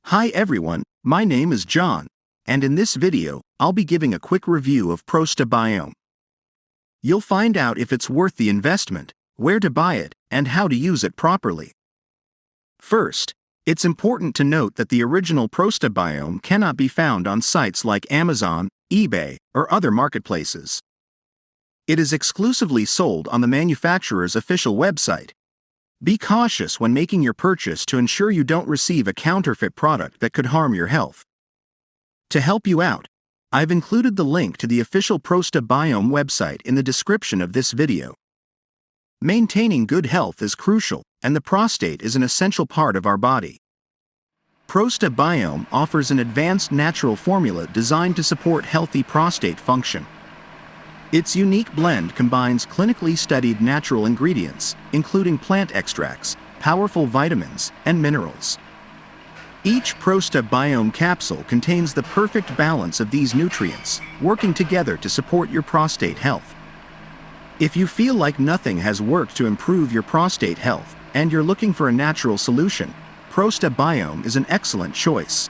Hi everyone, my name is John, and in this video, I'll be giving a quick review of ProstaBiome. You'll find out if it's worth the investment, where to buy it, and how to use it properly. First, it's important to note that the original ProstaBiome cannot be found on sites like Amazon, eBay, or other marketplaces. It is exclusively sold on the manufacturer's official website. Be cautious when making your purchase to ensure you don't receive a counterfeit product that could harm your health. To help you out, I've included the link to the official ProstaBiome website in the description of this video. Maintaining good health is crucial, and the prostate is an essential part of our body. ProstaBiome offers an advanced natural formula designed to support healthy prostate function. Its unique blend combines clinically studied natural ingredients, including plant extracts, powerful vitamins, and minerals. Each ProstaBiome capsule contains the perfect balance of these nutrients, working together to support your prostate health. If you feel like nothing has worked to improve your prostate health, and you're looking for a natural solution, ProstaBiome is an excellent choice.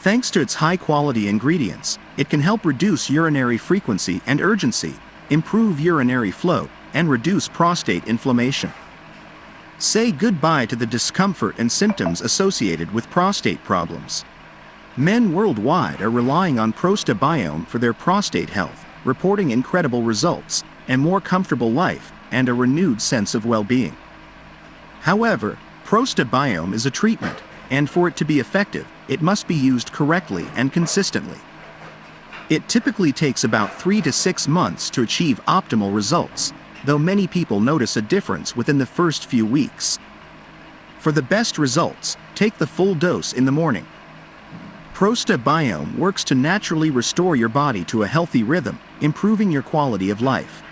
Thanks to its high-quality ingredients, it can help reduce urinary frequency and urgency, improve urinary flow, and reduce prostate inflammation. Say goodbye to the discomfort and symptoms associated with prostate problems. Men worldwide are relying on ProstaBiome for their prostate health, reporting incredible results, a more comfortable life, and a renewed sense of well-being. However, ProstaBiome is a treatment, and for it to be effective, it must be used correctly and consistently. It typically takes about 3 to 6 months to achieve optimal results, though many people notice a difference within the first few weeks. For the best results, take the full dose in the morning. ProstaBiome works to naturally restore your body to a healthy rhythm, improving your quality of life.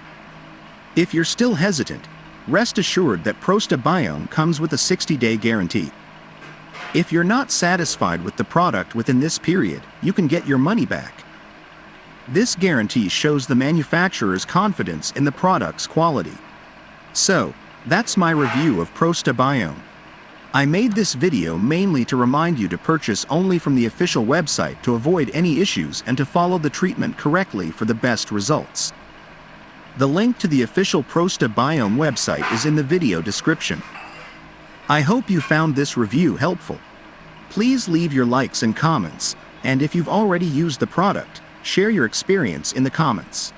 If you're still hesitant, rest assured that ProstaBiome comes with a 60-day guarantee. If you're not satisfied with the product within this period, you can get your money back. This guarantee shows the manufacturer's confidence in the product's quality. So, that's my review of ProstaBiome. I made this video mainly to remind you to purchase only from the official website to avoid any issues and to follow the treatment correctly for the best results. The link to the official ProstaBiome website is in the video description. I hope you found this review helpful. Please leave your likes and comments, and if you've already used the product, share your experience in the comments.